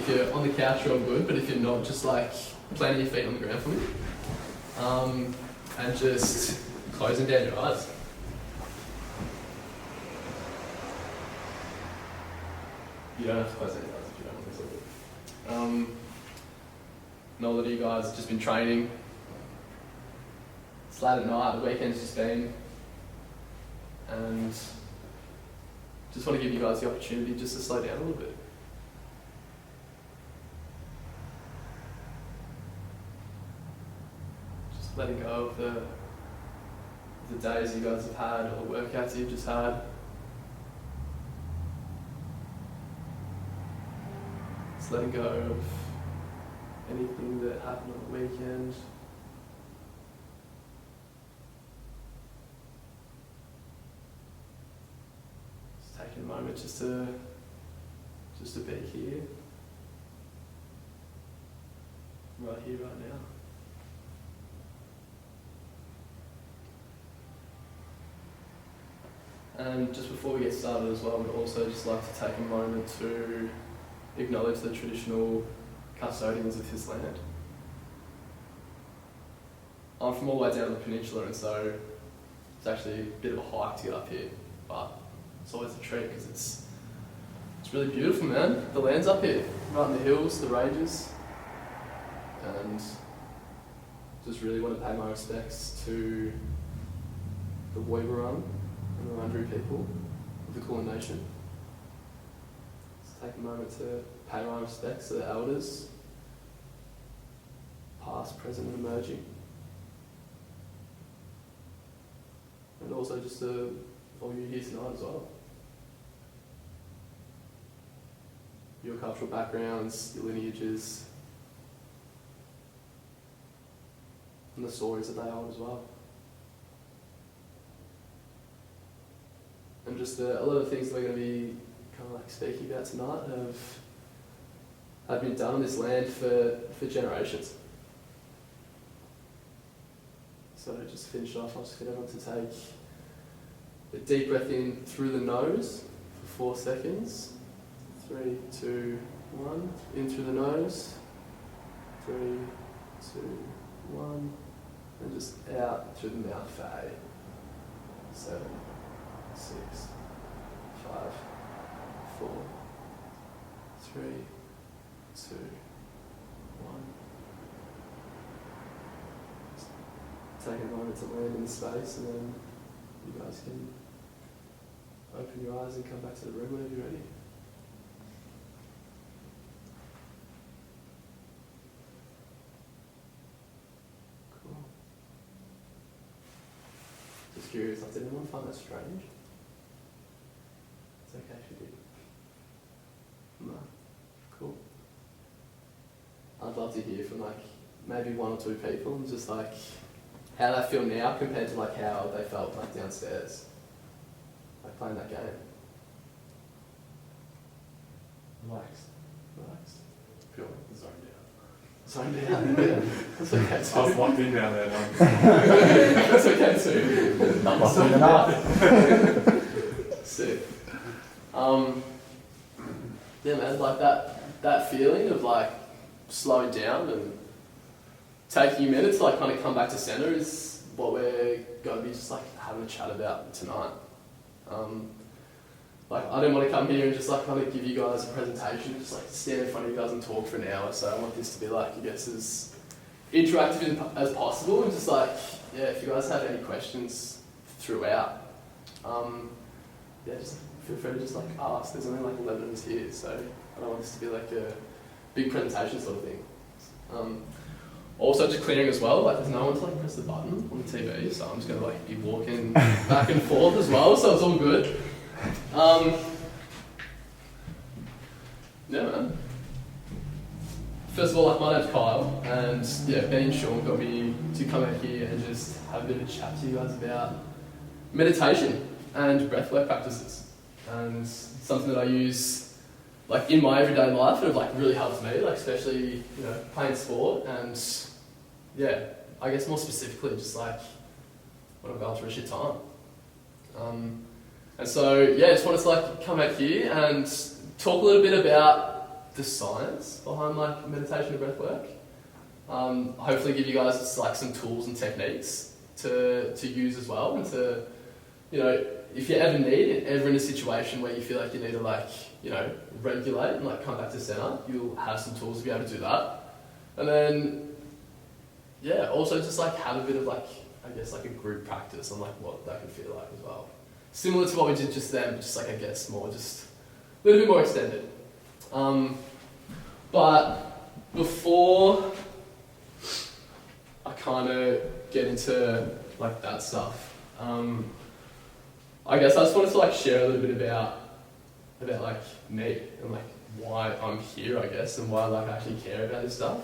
If you're on the couch, you're all good, but if you're not, just like planting your feet on the ground for me. And just closing down your eyes. You don't have to close down your eyes if you don't want to. It's all good. Know that you guys have just been training. It's late at night, the weekend's just been. And just want to give you guys the opportunity just to slow down a little bit. Just letting go of the days you guys have had or the workouts you've just had. Just letting go of anything that happened on the weekend. Just taking a moment just to be here. Right here, right now. And just before we get started as well, we'd also just like to take a moment to acknowledge the traditional custodians of this land. I'm from all the way down the peninsula, and so it's actually a bit of a hike to get up here, but it's always a treat because it's really beautiful, man. The land's up here, right in the hills, the ranges, and just really want to pay my respects to the Llewellyn and the Wurundjeri people of the Kulin Nation. Just take a moment to pay my respects to the elders, past, present and emerging. And also just to all you here tonight as well. Your cultural backgrounds, your lineages, and the stories that they hold as well. And just a lot of the things that we're going to be kind of like speaking about tonight have been done on this land for generations. So just to finish off, I'll just get everyone to take a deep breath in through the nose for 4 seconds. 3, 2, 1. In through the nose. 3, 2, 1. And just out through the mouth for 8, 7, 6, 5, 4, 3, 2, 1. Take a moment to land in space, and then you guys can open your eyes and come back to the room whenever you're ready. Cool. Just curious, did anyone find that strange? It's okay if you did. No. Cool. I'd love to hear from maybe 1 or 2 people and just how they feel now compared to how they felt downstairs, playing that game. Relax. Feel zoned out. Yeah. That's okay too. I was locked in down there. That's okay too. Not locked enough. Sick. Yeah, man, that feeling of slowing down and taking a minute to kind of come back to centre is what we're going to be just having a chat about tonight. I don't want to come here and just kind of give you guys a presentation, just stand in front of you guys and talk for an hour. So I want this to be as interactive as possible, and just if you guys have any questions throughout, just feel free to just ask. There's only 11 of us here, so I don't want this to be a big presentation sort of thing. Also, just clearing as well, there's no one to press the button on the TV, so I'm just going to be walking back and forth as well, so it's all good. Yeah, man. First of all, my name's Kyle, and Ben and Sean got me to come out here and just have a bit of a chat to you guys about meditation and breathwork practices, and something that I use in my everyday life, and it really helps me, especially playing sport, and I guess more specifically just when I'm going through a shit time. And so just wanted to come out here and talk a little bit about the science behind like meditation and breath work. Hopefully give you guys like some tools and techniques to use as well, and to, you know, if you ever in a situation where you feel like you need to like, you know, regulate and like come back to center, you'll have some tools to be able to do that. And then, yeah, also just like have a bit of like, I guess like a group practice on like what that could feel like as well. Similar to what we did just then, but just like I guess more just a little bit more extended. But before I kind of get into like that stuff, I guess I just wanted to like share a little bit about like me and like why I'm here, I guess, and why like I actually care about this stuff.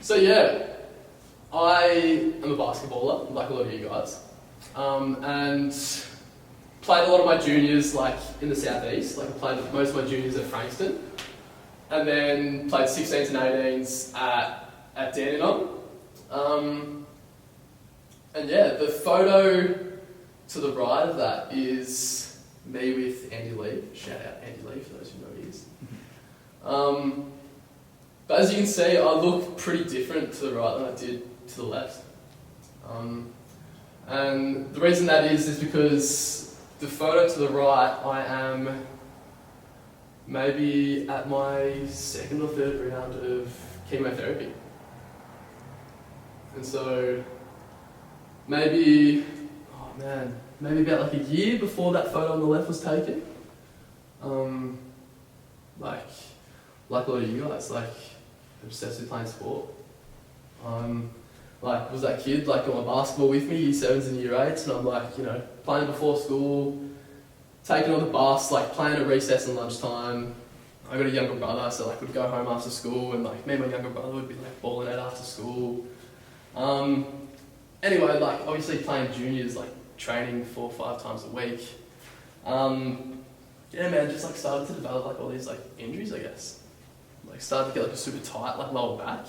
So yeah, I am a basketballer, like a lot of you guys, and played a lot of my juniors like in the southeast. Like I played most of my juniors at Frankston, and then played 16s and 18s at Dandenong. And yeah, the photo to the right of that is me with Andy Lee. Shout out Andy Lee for those who know who he is. But as you can see, I look pretty different to the right than I did to the left. And the reason that is because the photo to the right, I am maybe at my second or third round of chemotherapy. And so maybe about like a year before that photo on the left was taken, like a lot of you guys, like obsessed with playing sport. Like was that kid like on my basketball with me, year 7s and year 8s, and I'm like, you know, playing before school, taking on the bus, like playing at recess and lunchtime. I got a younger brother, so like we'd go home after school, and like me and my younger brother would be like balling out after school. Anyway, like obviously playing juniors, like training 4 or 5 times a week. Yeah, man, just like started to develop like all these like injuries, I guess. Like started to get like a super tight like lower back.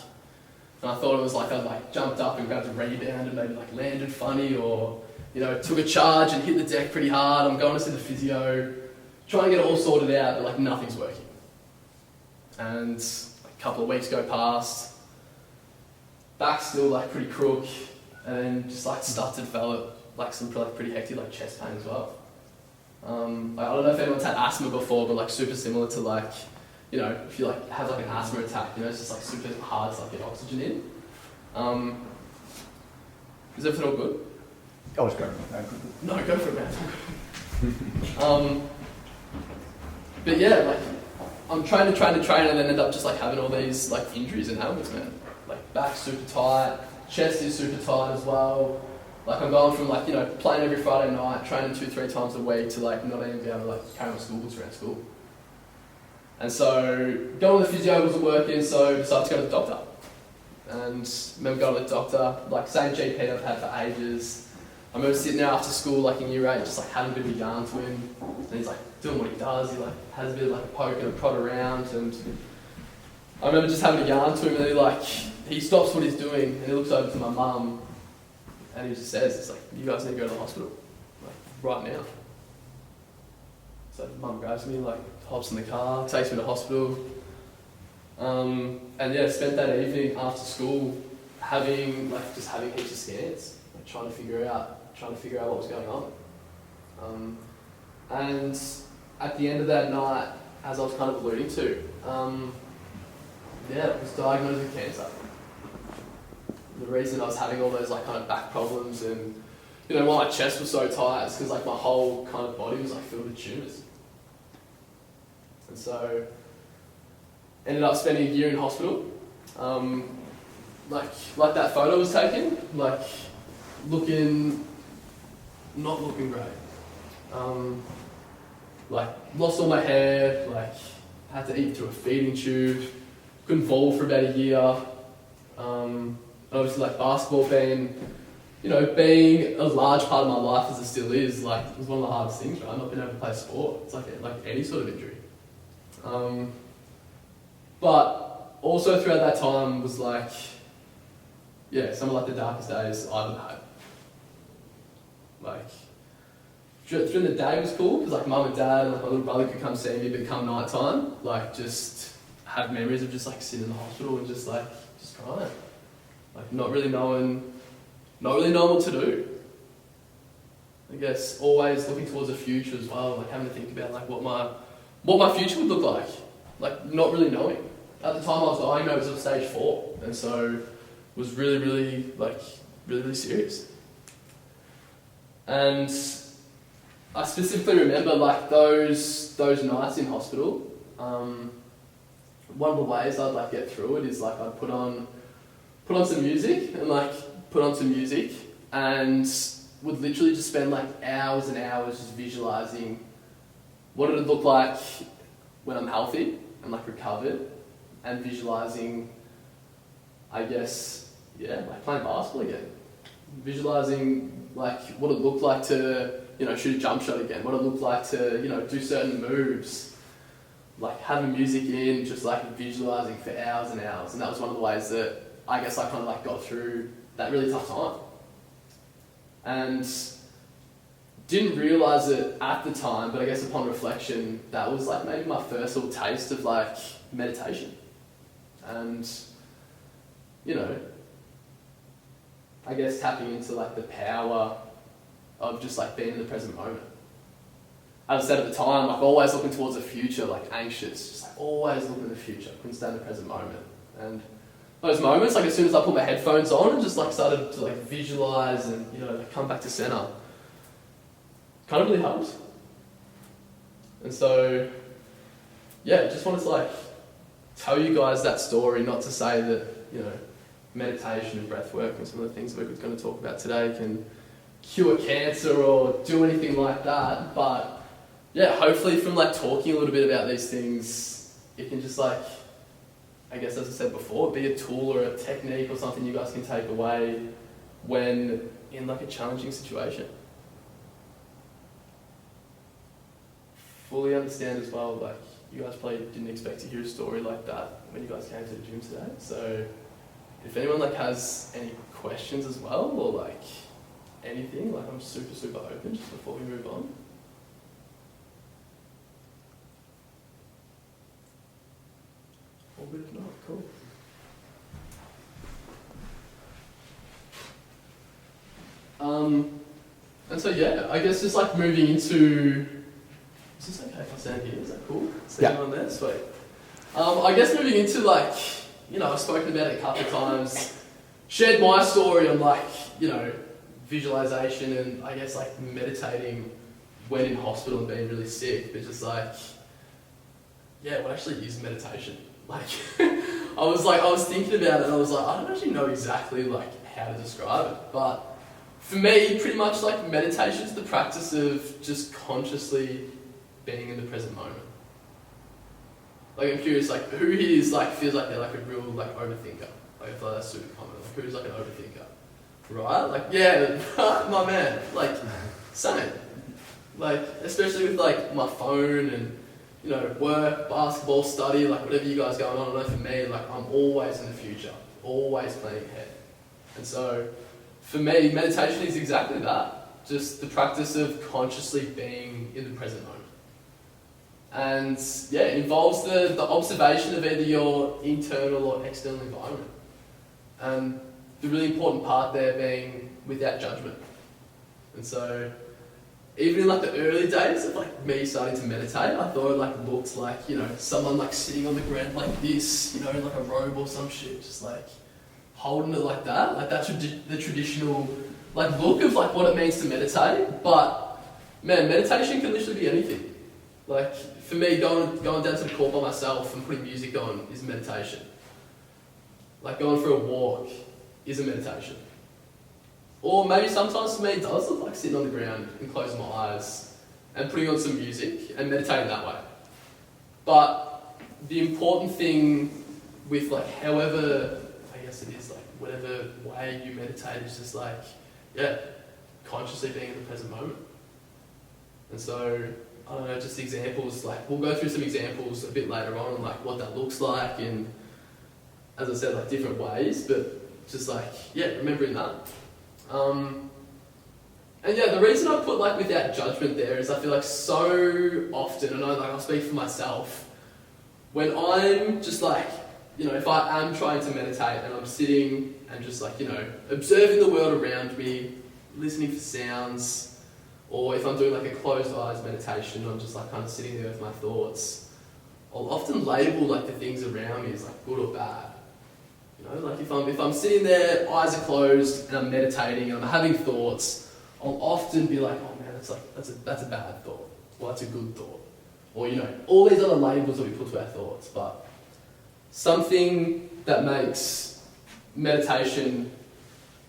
And I thought it was like I like jumped up and grabbed a rebound and maybe like landed funny, or, you know, took a charge and hit the deck pretty hard. I'm going to see the physio, trying to get it all sorted out, but like nothing's working. And like, a couple of weeks go past, back still like pretty crook, and then just like start to develop like some like pretty hectic like chest pain as well. Like, I don't know if anyone's had asthma before, but like super similar to like, you know, if you like have like an asthma attack, you know, it's just like super hard to like get oxygen in. Is everything all good? I was going. No, go for it, man. But yeah, like I'm trying to train and then end up just like having all these like injuries and ailments, man. Like back super tight, chest is super tight as well. Like I'm going from like, you know, playing every Friday night, training 2-3 times a week, to like not even be able to like carry my school books around school. And so going to the physio wasn't working, so decided to go to the doctor. And I remember going to the doctor, like same GP I've had for ages. I remember sitting there after school, like in year 8, just like having a bit of a yarn to him. And he's like doing what he does, he like has a bit of like a poke and a prod around. And I remember just having a yarn to him, and he stops what he's doing and he looks over to my mum and he just says, it's like, you guys need to go to the hospital, like right now. So mum grabs me, like hops in the car, takes me to hospital. And yeah, spent that evening after school having heaps of scans, like trying to figure out what was going on. And at the end of that night, as I was kind of alluding to, I was diagnosed with cancer. The reason I was having all those like kind of back problems and, you know, why my chest was so tight is because like my whole kind of body was like filled with tumours. And so ended up spending a year in hospital. Like that photo was taken, like not looking great. Like lost all my hair, like had to eat through a feeding tube, couldn't bowl for about a year. Obviously like basketball being a large part of my life as it still is, like it was one of the hardest things, right? Not being able to play sport. It's like any sort of injury. But also throughout that time was like, some of like the darkest days I've ever had. Like during the day was cool because like mum and dad and like my little brother could come see me, but come night time, like just have memories of just like sitting in the hospital and just crying, like not really knowing what to do. I guess always looking towards the future as well, like having to think about like what my future would look like not really knowing. At the time I was diagnosed of stage 4, and so was really serious. And I specifically remember like those nights in hospital. One of the ways I'd like get through it is like I'd put on some music and would literally just spend like hours and hours just visualizing what it would look like when I'm healthy and like recovered, and visualizing, I guess, like playing basketball again. Visualizing like what it looked like to, shoot a jump shot again, what it looked like to, do certain moves, like having music in, just like visualizing for hours and hours. And that was one of the ways that I guess I kind of like got through that really tough time. And didn't realise it at the time, but I guess upon reflection, that was like maybe my first little taste of like meditation. And, I guess tapping into like the power of just like being in the present moment. As I said at the time, like always looking towards the future, like anxious, just like always looking at the future, couldn't stay in the present moment. And those moments, like as soon as I put my headphones on and just like started to like visualise and, like come back to centre, kind of really helped. And so, just wanted to like tell you guys that story, not to say that, meditation and breathwork and some of the things that we're going to talk about today can cure cancer or do anything like that, but hopefully from like talking a little bit about these things, it can just like, I guess as I said before, be a tool or a technique or something you guys can take away when in like a challenging situation. Fully understand as well, like you guys probably didn't expect to hear a story like that when you guys came to the gym today. So if anyone like has any questions as well or like anything, like I'm super open just before we move on. Or if not, cool. And so I guess just like moving into, is this okay if I stand here? Is that cool? Standing on there, sweet. I guess moving into like, I've spoken about it a couple of times, shared my story on like, visualization and I guess like meditating when in hospital and being really sick, but just like, what actually is meditation? Like, I was thinking about it and I was like, I don't actually know exactly like how to describe it, but for me, pretty much like meditation is the practice of just consciously being in the present moment. Like I'm curious, like who here is like feels like they're like a real like overthinker? Like I feel like that's super common. Like who's like an overthinker, right? Like my man. Like same. Like especially with like my phone and work, basketball, study, like whatever you guys going on. I know for me, like I'm always in the future, always planning ahead. And so for me, meditation is exactly that. Just the practice of consciously being in the present moment. And it involves the observation of either your internal or external environment. And the really important part there being without judgment. And so even in like the early days of like me starting to meditate, I thought it like looked like, someone like sitting on the ground like this, in like a robe or some shit, just like holding it like that. Like that's the traditional like look of like what it means to meditate. But man, meditation can literally be anything. Like for me, going down to the court by myself and putting music on is meditation. Like going for a walk is a meditation. Or maybe sometimes for me it does look like sitting on the ground and closing my eyes and putting on some music and meditating that way. But the important thing with like however, I guess it is like whatever way you meditate is just like, consciously being in the present moment. And so, I don't know, just examples, like we'll go through some examples a bit later on, like what that looks like in, as I said, like different ways, but just like, remembering that. And yeah, the reason I put like without judgment there is I feel like so often, and I'll speak for myself, when I'm just like, if I am trying to meditate and I'm sitting and just like, observing the world around me, listening for sounds, or if I'm doing like a closed eyes meditation, I'm just like kind of sitting there with my thoughts, I'll often label like the things around me as like good or bad. Like if I'm sitting there, eyes are closed, and I'm meditating and I'm having thoughts, I'll often be like, oh man, that's a bad thought, or that's a good thought, or all these other labels that we put to our thoughts. But something that makes meditation,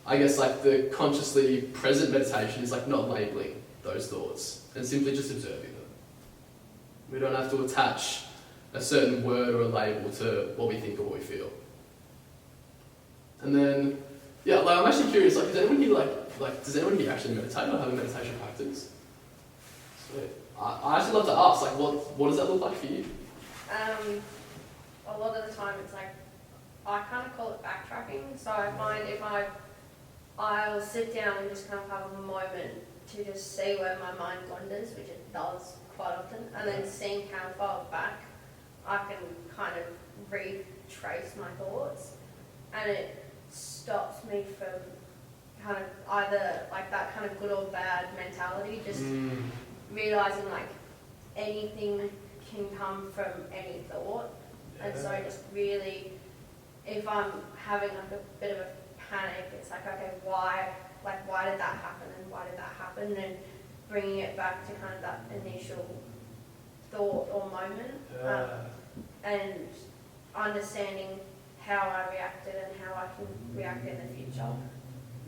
I guess, like the consciously present meditation, is like not labeling those thoughts and simply just observing them. We don't have to attach a certain word or a label to what we think or what we feel. And then, yeah, like I'm actually curious, like, does anyone here actually meditate or have a meditation practice? So I actually love to ask, like, what does that look like for you? A lot of the time it's like, I kind of call it backtracking. So I find if I'll sit down and just kind of have a moment to just see where my mind wanders, which it does quite often, and then seeing how far back I can kind of retrace my thoughts, and it stops me from kind of either like that kind of good or bad mentality, just realising like anything can come from any thought. Yeah. And so just really, if I'm having like a bit of a panic, it's like, okay, why did that happen, and why did that happen, and bringing it back to kind of that initial thought or moment, and understanding how I reacted and how I can react in the future.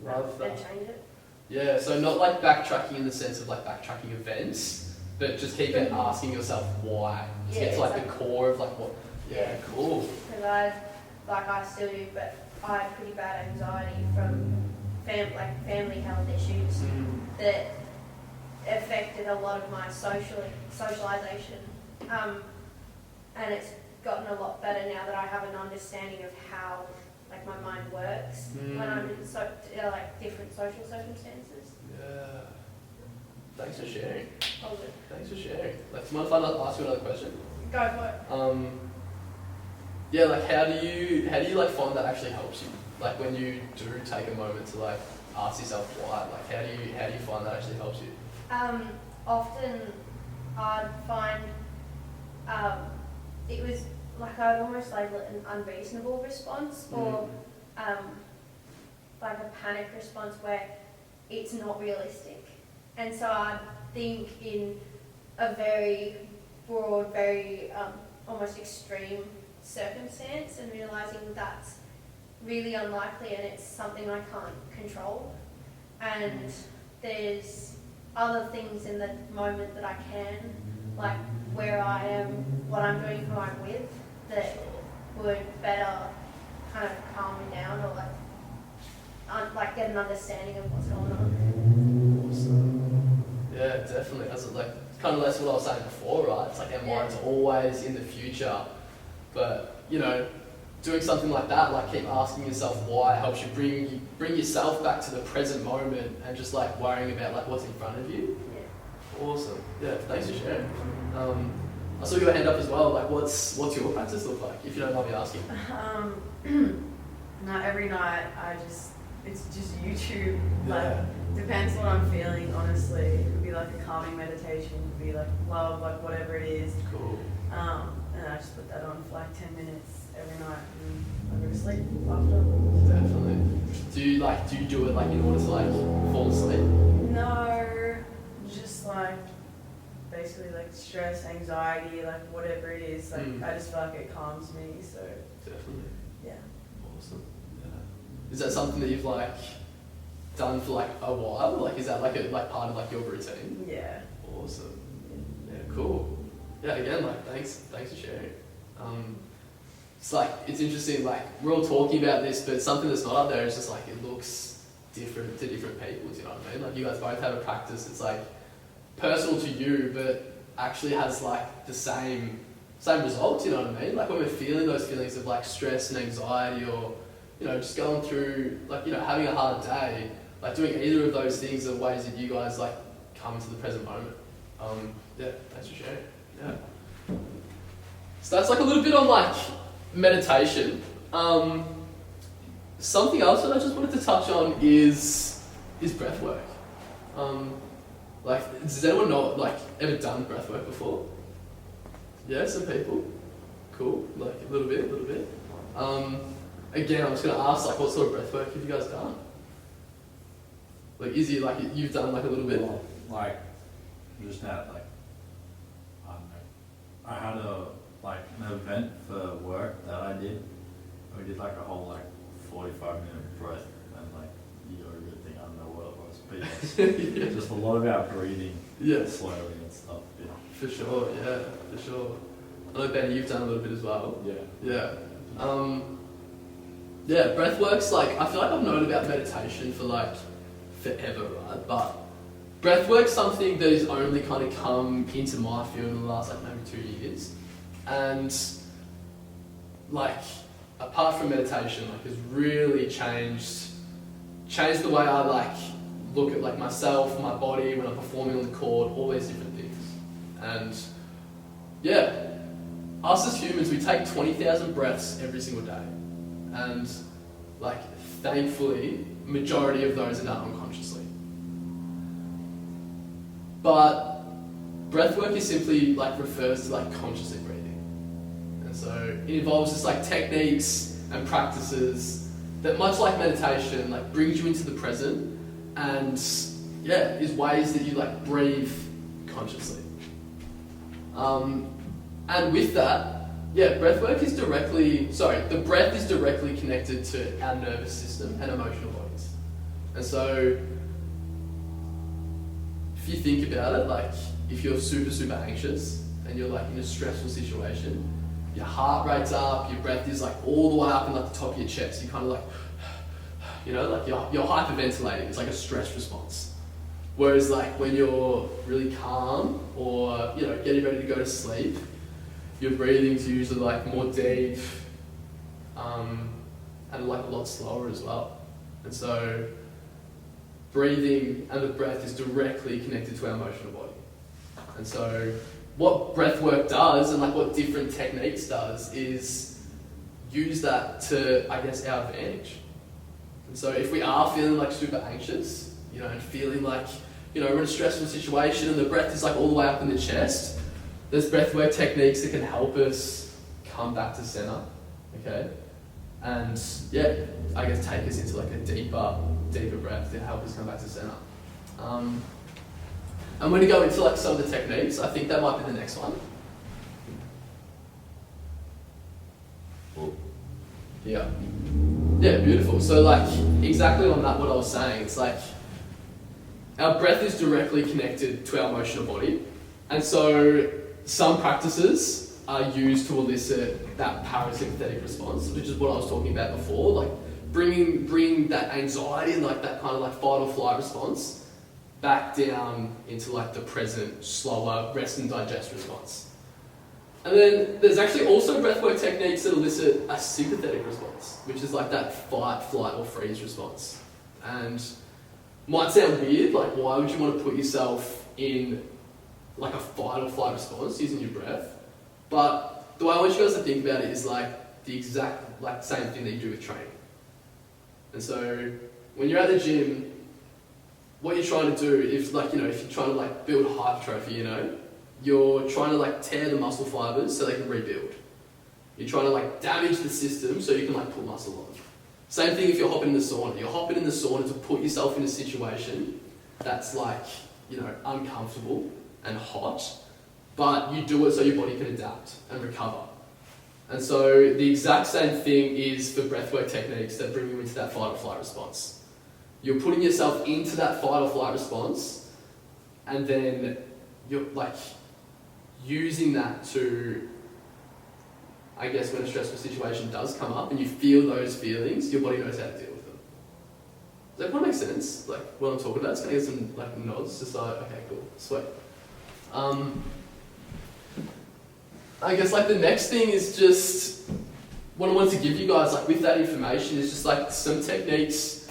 Love that. And change it. Yeah, so not like backtracking in the sense of like backtracking events, but just keep asking yourself why. To get to like the core of like what. Yeah, cool. Because I still do, but I had pretty bad anxiety from family health issues that affected a lot of my socialization, and it's gotten a lot better now that I have an understanding of how like my mind works when I'm in like different social circumstances. Yeah. Thanks for sharing. Oh, good. Thanks for sharing. Like, do you mind if I ask you another question? Go for it. Yeah, like how do you like find that actually helps you? Like when you do take a moment to like ask yourself why, like how do you find that actually helps you? Often I'd find it was like I'd almost label it an unreasonable response, or like a panic response where it's not realistic. And so I'd think in a very broad, very almost extreme circumstance, and realising that's really unlikely and it's something I can't control. And there's other things in the moment that I can, like where I am, what I'm doing, who I'm with, that would better kind of calm me down, or like get an understanding of what's going on. Awesome. Yeah, definitely. That's like kind of less what I was saying before, right? It's like our mind's always in the future, but doing something like that, like keep asking yourself why, helps you bring yourself back to the present moment and just like worrying about like what's in front of you. Yeah. Awesome. Yeah, thanks for sharing. I saw your hand up as well. Like, what's your practice look like, if you don't mind me asking? Not every night. It's just YouTube. Like, depends what I'm feeling. Honestly, it could be like a calming meditation. It could be like love, like whatever it is. Cool. And I just put that on for like 10 minutes every night, and I go to sleep after. Definitely. Do you do it like in order to like fall asleep? No, just like basically like stress, anxiety, like whatever it is. Like I just feel like it calms me. So definitely. Yeah. Awesome. Yeah. Is that something that you've like done for like a while? Like is that like part of like your routine? Yeah. Awesome. Yeah. Cool. Yeah. Again, like thanks for sharing. It's interesting, like we're all talking about this, but something that's not up there is just like it looks different to different people, do you know what I mean? Like you guys both have a practice that's like personal to you, but actually has like the same results, you know what I mean? Like when we're feeling those feelings of like stress and anxiety, or just going through like having a hard day, like doing either of those things are ways that you guys like come into the present moment. Yeah, thanks for sharing. Yeah. So that's like a little bit on like meditation. Something else that I just wanted to touch on is breath work. Like, does anyone know, like, ever done breath work before? Yeah, some people. Cool, like a little bit. Again, I'm just gonna ask, like, what sort of breath work have you guys done? Like, Izzy, like, you've done like a little bit? Well, like, just had like, I don't know. I had an event for work that I did. We did like a whole like 45-minute breath and like yoga thing. I don't know what it was, but yes, just a lot about breathing, slowly and stuff. Yeah. For sure. I know, Ben, you've done a little bit as well. Yeah. Yeah, breathwork's like, I feel like I've known about meditation for like forever, right? But breathwork's something that has only kind of come into my field in the last like maybe 2 years. And like, apart from meditation, like has really changed the way I like look at like myself, my body, when I'm performing on the court, all these different things. And yeah, us as humans, we take 20,000 breaths every single day. And like, thankfully, majority of those are done unconsciously. But breathwork is simply like refers to like consciously breathing. And so it involves just like techniques and practices that, much like meditation, like brings you into the present and yeah, is ways that you like breathe consciously. And with that, yeah, breathwork is the breath is directly connected to our nervous system and emotional bodies. And so, if you think about it, like if you're super anxious and you're like in a stressful situation, your heart rate's up, your breath is like all the way up in like the top of your chest. You kind of like, you know, like you're hyperventilating. It's like a stress response. Whereas like when you're really calm or, you know, getting ready to go to sleep, your breathing's usually like more deep and like a lot slower as well. And so breathing and the breath is directly connected to our emotional body. And so what breath work does and like what different techniques does is use that to, I guess, our advantage. And so if we are feeling like super anxious, you know, and feeling like, you know, we're in a stressful situation and the breath is like all the way up in the chest, there's breathwork techniques that can help us come back to center, okay? And yeah, I guess take us into like a deeper breath to help us come back to center. And when you go into like some of the techniques, I think that might be the next one. Yeah. Yeah, beautiful. So like, exactly on that, what I was saying, it's like, our breath is directly connected to our emotional body. And so some practices are used to elicit that parasympathetic response, which is what I was talking about before, like bring that anxiety and like that kind of like fight or flight response back down into like the present, slower rest and digest response. And then there's actually also breathwork techniques that elicit a sympathetic response, which is like that fight, flight or freeze response. And might sound weird, like why would you want to put yourself in like a fight or flight response using your breath? But the way I want you guys to think about it is like the exact like same thing that you do with training. And so when you're at the gym, what you're trying to do is like, you know, if you're trying to like build hypertrophy, you know, you're trying to like tear the muscle fibers so they can rebuild. You're trying to like damage the system so you can like pull muscle on. Same thing if you're hopping in the sauna. You're hopping in the sauna to put yourself in a situation that's like, you know, uncomfortable and hot, but you do it so your body can adapt and recover. And so the exact same thing is for breathwork techniques that bring you into that fight or flight response. You're putting yourself into that fight or flight response, and then you're like using that to, I guess, when a stressful situation does come up and you feel those feelings, your body knows how to deal with them. Does that kind of make sense? Like what I'm talking about? It's going to get some like nods, just like, okay, cool, sweet. I guess like the next thing is just what I want to give you guys like with that information is just like some techniques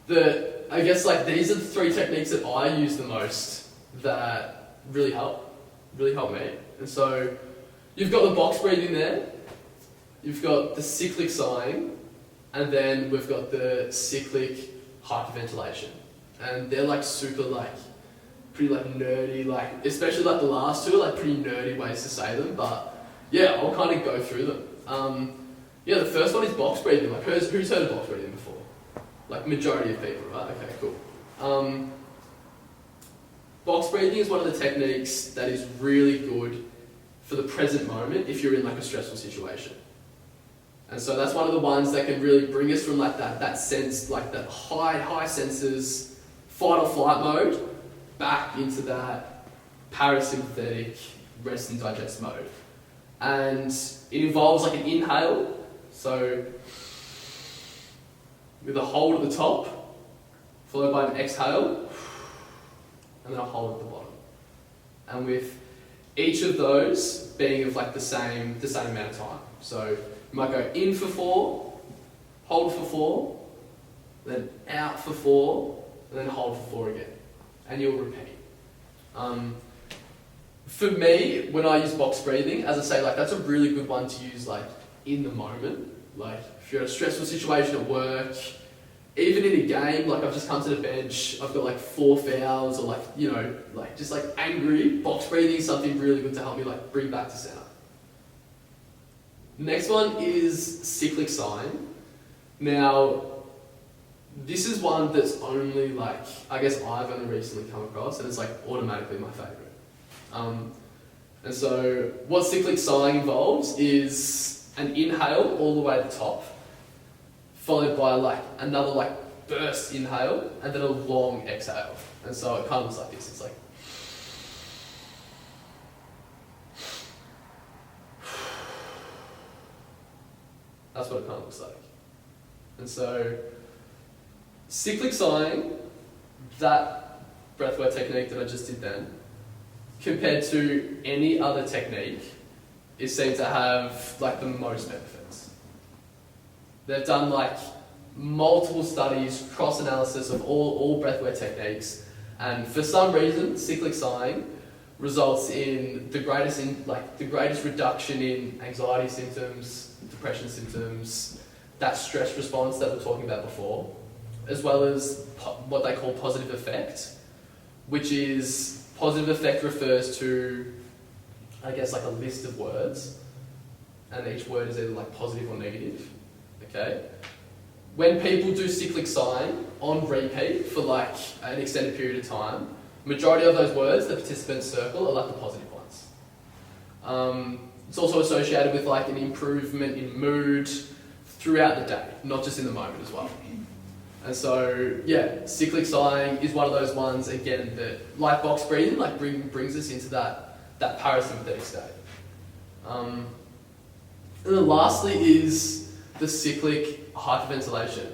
that I guess like these are the three techniques that I use the most that really help me. And so you've got the box breathing there, you've got the cyclic sighing, and then we've got the cyclic hyperventilation. And they're like super like, pretty like nerdy, like, especially like the last two are like pretty nerdy ways to say them, but yeah, I'll kind of go through them. Yeah, the first one is box breathing. Like who's heard of box breathing before? Like majority of people, right? Okay, cool. Box breathing is one of the techniques that is really good for the present moment if you're in like a stressful situation. And so that's one of the ones that can really bring us from like that sense, like that high senses, fight or flight mode, back into that parasympathetic rest and digest mode. And it involves like an inhale, so with a hold at the top, followed by an exhale, and then a hold at the bottom. And with each of those being of like the same amount of time. So you might go in for 4, hold for 4, then out for 4, and then hold for 4 again. And you'll repeat. For me, when I use box breathing, as I say, like that's a really good one to use like in the moment. Like if you're in a stressful situation at work, even in a game, like I've just come to the bench, I've got like 4 fouls, or like, you know, like just like angry, box breathing is something really good to help me like bring back to center. Next one is cyclic sighing. Now, this is one that's only like, I guess I've only recently come across, and it's like automatically my favourite. And so what cyclic sighing involves is an inhale all the way at the top, followed by like another like burst inhale, and then a long exhale. And so it kind of looks like this. It's like that's what it kind of looks like. And so cyclic sighing, that breathwork technique that I just did then, compared to any other technique, is seen to have like the most benefits. They've done like multiple studies, cross-analysis of all breathwork techniques, and for some reason, cyclic sighing results in the greatest reduction in anxiety symptoms, depression symptoms, that stress response that we were talking about before, as well as what they call positive effect, which is, positive effect refers to, I guess, like a list of words, and each word is either like positive or negative, okay? When people do cyclic sighing on repeat for like an extended period of time, majority of those words the participants circle are like the positive ones. It's also associated with like an improvement in mood throughout the day, not just in the moment as well. And so, yeah, cyclic sighing is one of those ones, again, that, like box breathing, like brings us into that parasympathetic state. And then lastly is the cyclic hyperventilation.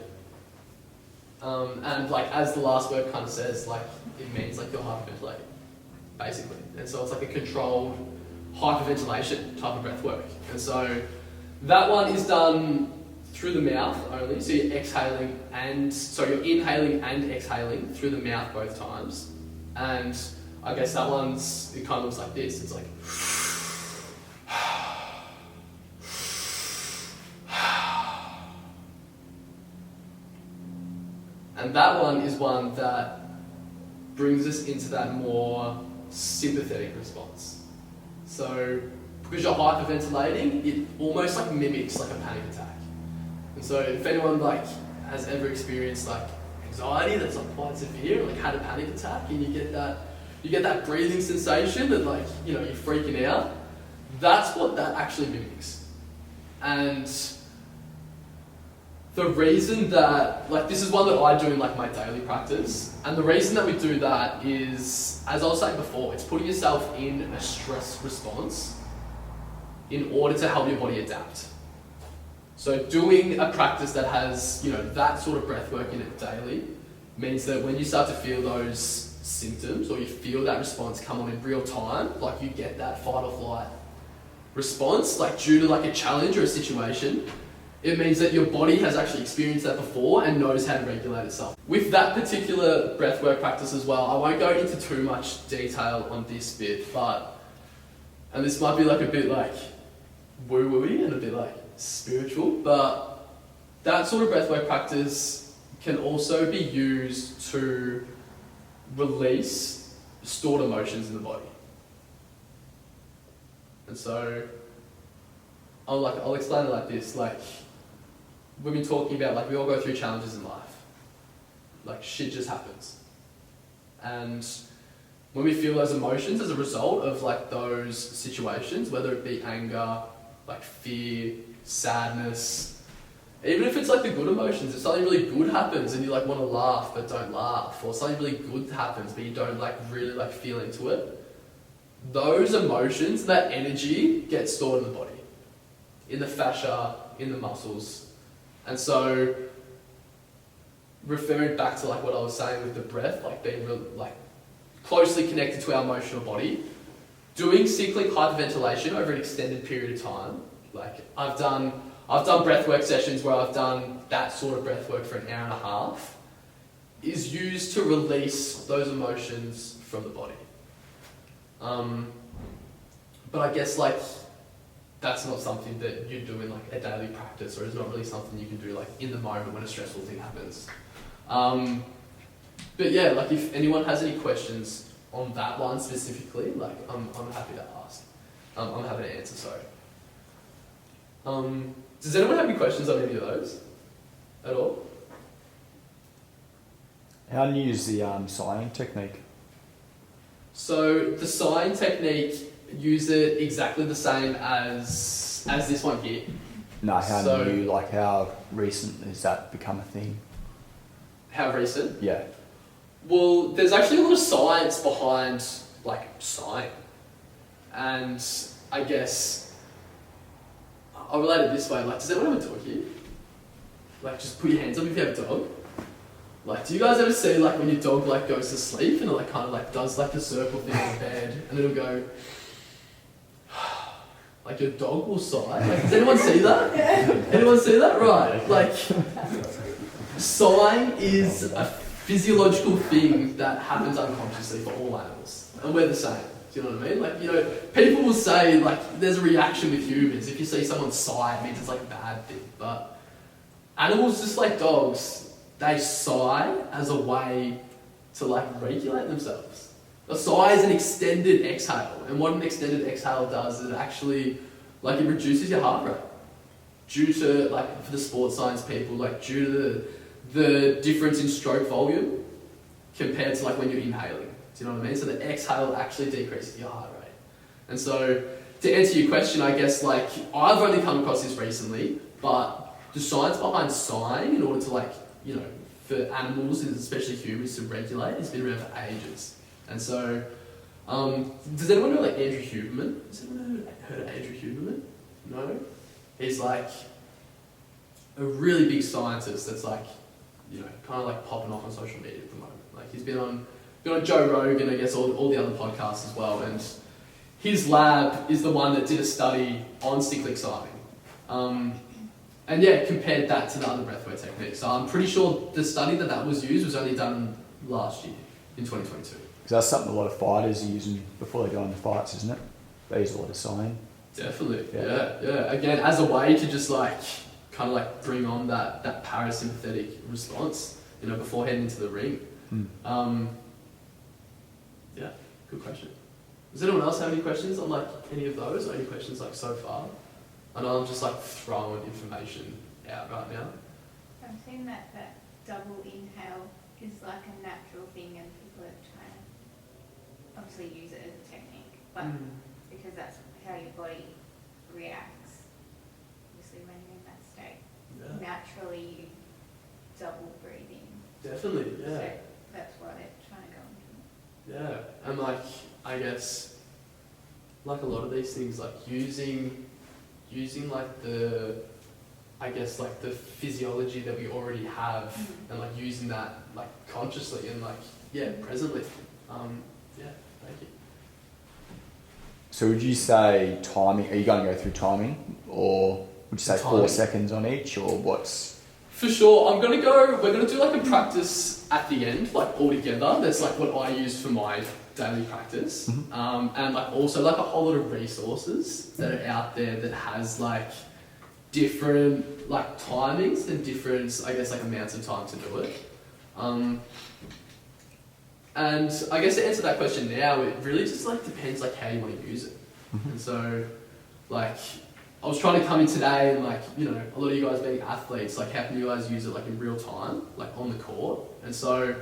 And like, as the last word kind of says, like, it means like you're hyperventilating, basically. And so it's like a controlled hyperventilation type of breath work. And so that one is done through the mouth only, so you're you're inhaling and exhaling through the mouth both times. And I guess that one's, it kind of looks like this. It's like and that one is one that brings us into that more sympathetic response. So because you're hyperventilating, it almost like mimics like a panic attack. And so if anyone like has ever experienced like anxiety that's like quite severe, like had a panic attack, and you get that breathing sensation that like, you know, you're freaking out, that's what that actually mimics. And the reason that, like, this is one that I do in like my daily practice, and the reason that we do that is, as I was saying before, it's putting yourself in a stress response in order to help your body adapt. So doing a practice that has, you know, that sort of breath work in it daily means that when you start to feel those symptoms, or you feel that response come on in real time, like you get that fight or flight response, like due to like a challenge or a situation, it means that your body has actually experienced that before and knows how to regulate itself. With that particular breathwork practice as well, I won't go into too much detail on this bit, but, and this might be like a bit like woo-woo-y and a bit like spiritual, but that sort of breathwork practice can also be used to release stored emotions in the body. And so, I'll explain it like this, like, we've been talking about, like, we all go through challenges in life. Like, shit just happens. And when we feel those emotions as a result of, like, those situations, whether it be anger, like fear, sadness, even if it's like the good emotions, if something really good happens and you like want to laugh but don't laugh, or something really good happens but you don't like really like feel into it, those emotions, that energy gets stored in the body, in the fascia, in the muscles. And so, referring back to like what I was saying with the breath, like being real, like closely connected to our emotional body, doing cyclic hyperventilation over an extended period of time. Like I've done breathwork sessions where I've done that sort of breathwork for an hour and a half, is used to release those emotions from the body. But I guess like that's not something that you do in like a daily practice, or it's not really something you can do like in the moment when a stressful thing happens. But yeah, like if anyone has any questions on that one specifically, like I'm happy to ask. I'm happy to answer, sorry. Does anyone have any questions on any of those at all? How do you use the sighing technique? So the sighing technique, use it exactly the same as this one here. No, how recent has that become a thing? How recent? Yeah. Well, there's actually a lot of science behind like sighing, and I guess I'll relate it this way. Like, does anyone have a dog here? Like, just put your hands up if you have a dog. Like, do you guys ever see like when your dog like goes to sleep and it like kind of like does like the circle thing on the bed, and it'll go. Like your dog will sigh. Like, does anyone see that? Anyone see that? Right. Like, sighing is a physiological thing that happens unconsciously for all animals, and we're the same. Do you know what I mean? Like, you know, people will say like there's a reaction with humans. If you see someone sigh, it means it's like a bad thing. But animals, just like dogs, they sigh as a way to like regulate themselves. A sigh is an extended exhale, and what an extended exhale does is it actually, like, it reduces your heart rate. Due to, like, for the sports science people, like, due to the difference in stroke volume compared to, like, when you're inhaling. Do you know what I mean? So the exhale actually decreases your heart rate. And so, to answer your question, I guess, like, I've only come across this recently, but the science behind sighing in order to, like, you know, for animals, and especially humans, to regulate has been around for ages. And so, does anyone know like Andrew Huberman? Has anyone heard of Andrew Huberman? No? He's like a really big scientist that's like, you know, kind of like popping off on social media at the moment. Like he's been on Joe Rogan, I guess, all the other podcasts as well. And his lab is the one that did a study on cyclic sighing. And yeah, compared that to the other breathwork techniques. So I'm pretty sure the study that was used was only done last year, in 2022. Because that's something a lot of fighters are using before they go into fights, isn't it? They use a lot of sighing. Definitely, yeah. Again, as a way to just like, kind of like bring on that parasympathetic response, you know, before heading into the ring. Yeah, good question. Does anyone else have any questions on like any of those, or any questions like so far? I know I'm just like throwing information out right now. I've seen that double inhale is like a natural thing, and people are trying to obviously use it as a technique, but because that's how your body reacts, obviously when you're in that state, naturally you double breathing. Definitely, yeah. So that's why they're trying to go into it. Yeah, and like, I guess, like a lot of these things, like using like the, I guess like the physiology that we already have, and like using that like consciously and like, presently. Thank you. So would you say timing, are you going to go through timing, or would Would you say Timing. 4 seconds on each, or what's? For sure, we're gonna do like a practice at the end, like all together. That's like what I use for my daily practice. And like also like a whole lot of resources that are out there that has like different like timings and different, I guess, like amounts of time to do it. And I guess to answer that question now, it really just like depends like how you want to use it. And so, like, I was trying to come in today and like, you know, a lot of you guys being athletes, like how can you guys use it like in real time, like on the court? And so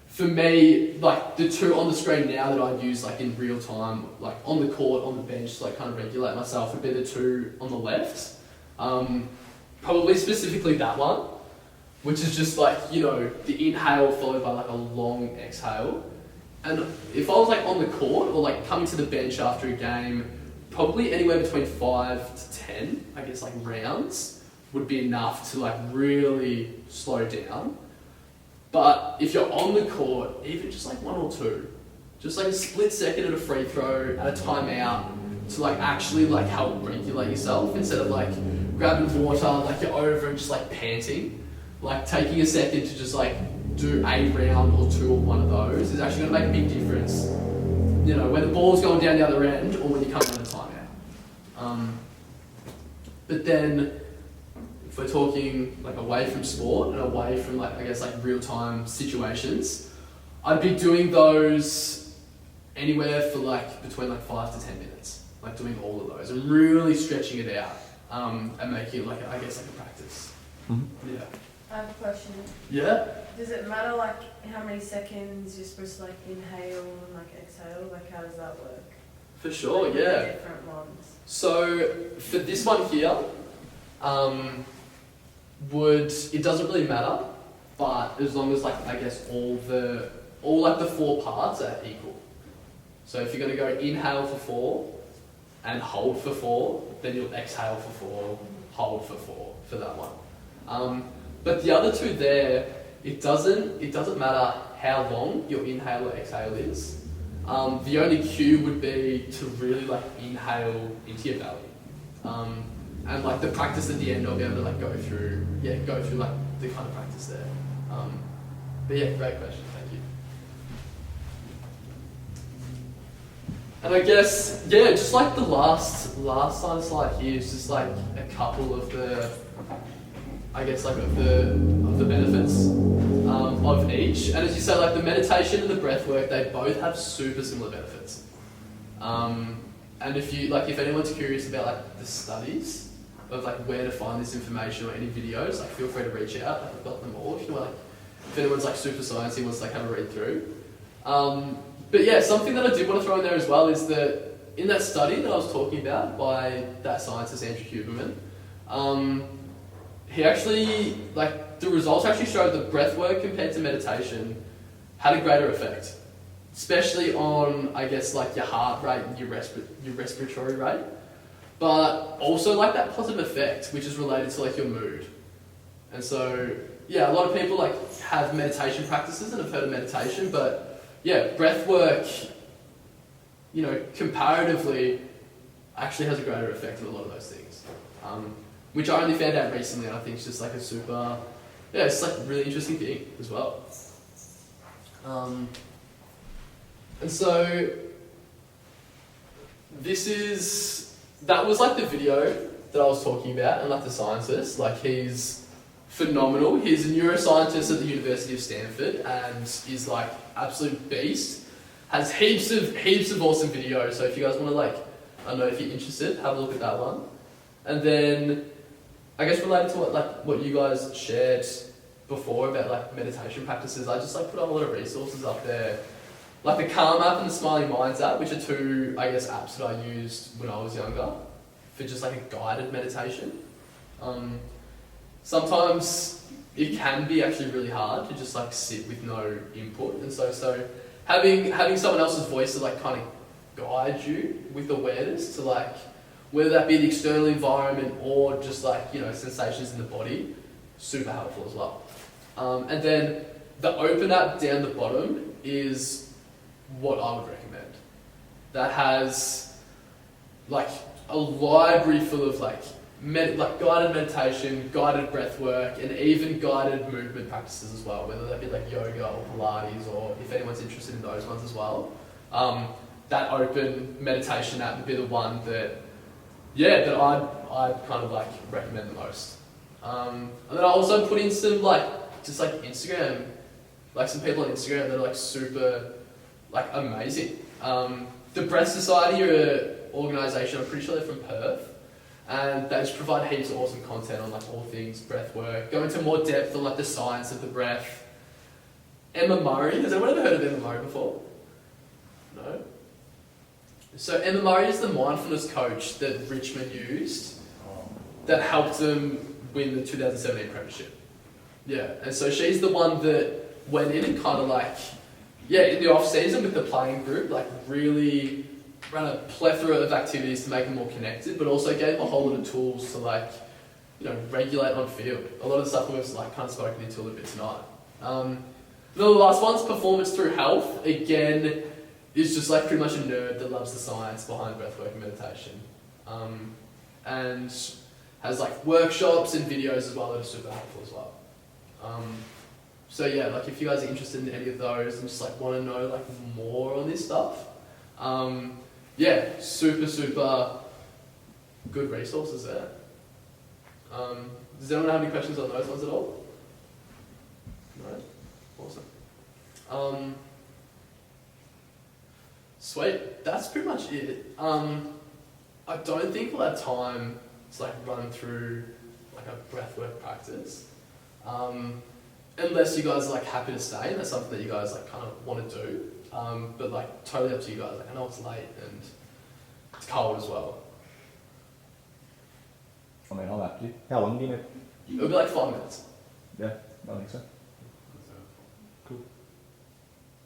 for me, like the two on the screen now that I'd use like in real time, like on the court, on the bench, to like kind of regulate myself would be the two on the left. Probably specifically that one, which is just like, you know, the inhale followed by like a long exhale. And if I was like on the court or like coming to the bench after a game, probably anywhere between 5 to 10, I guess, like rounds would be enough to like really slow down. But if you're on the court, even just like 1 or 2, just like a split second at a free throw, at a timeout, to like actually like help regulate yourself instead of like grabbing water, like you're over and just like panting. Like taking a second to just like do a round or 2 or 1 of those is actually going to make a big difference. You know, when the ball's going down the other end or when you come out of a timeout. But then, if we're talking like away from sport and away from like, I guess like real-time situations, I'd be doing those anywhere for like between like 5 to 10 minutes. Like doing all of those and really stretching it out and making it like, I guess like a practice. Yeah. I have a question. Yeah? Does it matter like how many seconds you're supposed to like inhale and like exhale? Like how does that work? For sure, like, yeah. The different ones. So for this one here, it doesn't really matter, but as long as like I guess all like the 4 parts are equal. So if you're gonna go inhale for 4 and hold for 4, then you'll exhale for 4, hold for 4 for that one. But the other 2 there, it doesn't matter how long your inhale or exhale is. The only cue would be to really like inhale into your belly. And like the practice at the end, I'll be able to like go through like the kind of practice there. But yeah, great question, thank you. And I guess, yeah, just like the last slide here is just like a couple of the, I guess like of the benefits of each. And as you say, like the meditation and the breath work, they both have super similar benefits. And if anyone's curious about like the studies of like where to find this information or any videos, like feel free to reach out. Like, I've got them all. If anyone's like super sciencey wants to like have a read through. But yeah, something that I did want to throw in there as well is that in that study that I was talking about by that scientist Andrew Huberman, he actually, like, the results actually showed that breath work compared to meditation had a greater effect, especially on, I guess, like your heart rate and your respiratory rate, but also like that positive effect, which is related to like your mood. And so, yeah, a lot of people like have meditation practices and have heard of meditation, but yeah, breath work, you know, comparatively actually has a greater effect on a lot of those things. Which I only found out recently, and I think it's just like a super, yeah, it's like a really interesting thing as well. And so, that was like the video that I was talking about, and like the scientist, like he's phenomenal. He's a neuroscientist at the University of Stanford, and is like absolute beast. Has heaps of awesome videos, so if you guys want to like, I don't know, if you're interested, have a look at that one. And then, I guess related to what you guys shared before about like meditation practices, I just like put a whole lot of resources up there. Like the Calm app and the Smiling Minds app, which are 2, I guess, apps that I used when I was younger for just like a guided meditation. Sometimes it can be actually really hard to just like sit with no input, and so having someone else's voice to like kind of guide you with awareness to like, whether that be the external environment or just like, you know, sensations in the body, super helpful as well. And then the Open app down the bottom is what I would recommend. That has like a library full of like like guided meditation, guided breath work, and even guided movement practices as well, whether that be like yoga or Pilates, or if anyone's interested in those ones as well. That open meditation app would be the one that I'd kind of like recommend the most. And then I also put in some just Instagram, like some people on Instagram that are like super amazing. The Breath Society are an organisation, I'm pretty sure they're from Perth, and they just provide heaps of awesome content on like all things breath work, go into more depth on like the science of the breath. Emma Murray, has anyone ever heard of Emma Murray before? No? So Emma Murray is the mindfulness coach that Richmond used that helped them win the 2017 premiership. Yeah, and so she's the one that went in and kind of in the off season with the playing group, really ran a plethora of activities to make them more connected, but also gave them a whole lot of tools to regulate on field. A lot of the stuff we've kind of spoken into a little bit tonight. The last one's performance through health. Again, is just pretty much a nerd that loves the science behind breathwork and meditation, and has workshops and videos as well that are super helpful as well. So yeah, if you guys are interested in any of those and just want to know more on this stuff, super good resources there. Does anyone have any questions on those ones at all? No? Awesome. Sweet, that's pretty much it. I don't think we'll have time to run through a breathwork practice. Unless you guys are happy to stay and that's something that you guys kind of want to do. But totally up to you guys. I know it's late and it's cold as well. I mean, I'm happy. How long do you need? It'll be 5 minutes. Yeah, I think so.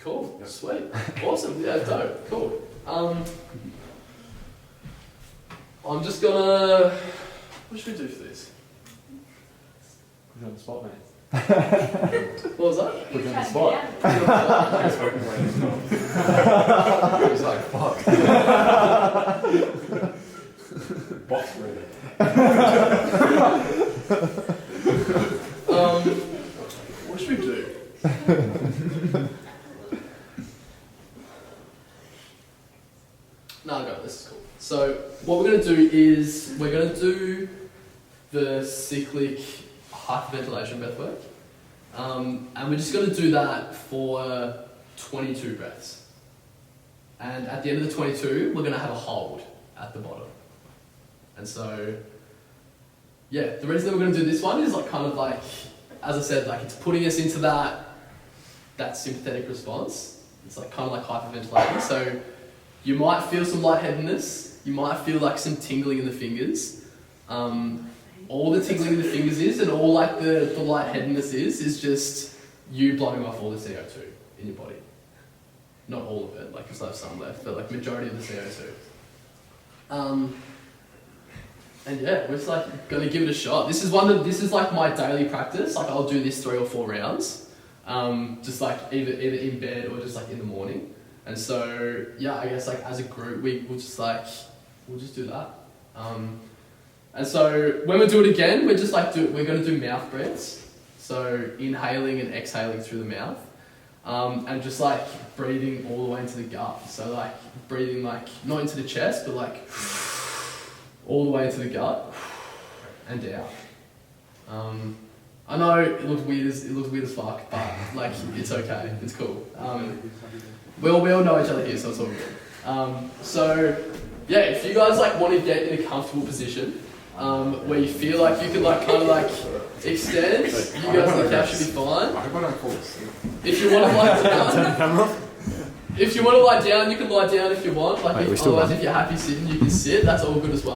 Cool, Yep. sweet, awesome, yeah, dope, cool. I'm just gonna, what should we do for this? Put you on the spot, mate. What was that? Put you on the spot. I spoke to one as well. He was like, fuck. Box ready. What should we do? No, this is cool. So what we're going to do is we're going to do the cyclic hyperventilation breath work. And we're just going to do that for 22 breaths. And at the end of the 22, we're going to have a hold at the bottom. And so, yeah, the reason that we're going to do this one is as I said, it's putting us into that sympathetic response. It's kind of hyperventilating. So you might feel some lightheadedness. You might feel some tingling in the fingers. All the tingling in the fingers is, and all the lightheadedness is just you blowing off all the CO2 in your body. Not all of it, you still have some left, but majority of the CO2. And yeah, we're just gonna give it a shot. This is my daily practice. I'll do this 3 or 4 rounds, just either in bed or just in the morning. And so yeah, I guess as a group we'll just do that. And so when we do it again, we're just we're gonna do mouth breaths. So inhaling and exhaling through the mouth, and just breathing all the way into the gut. So breathing not into the chest, but all the way into the gut and out. I know it looks weird as fuck, but it's okay. It's cool. We all know each other here, so it's all good. So yeah, if you guys want to get in a comfortable position, where you feel you can extend, you guys on the couch should be fine. I hope I don't fall asleep. If you want to lie down, you can lie down if you want. Wait, Otherwise, if you're happy sitting, you can sit. That's all good as well.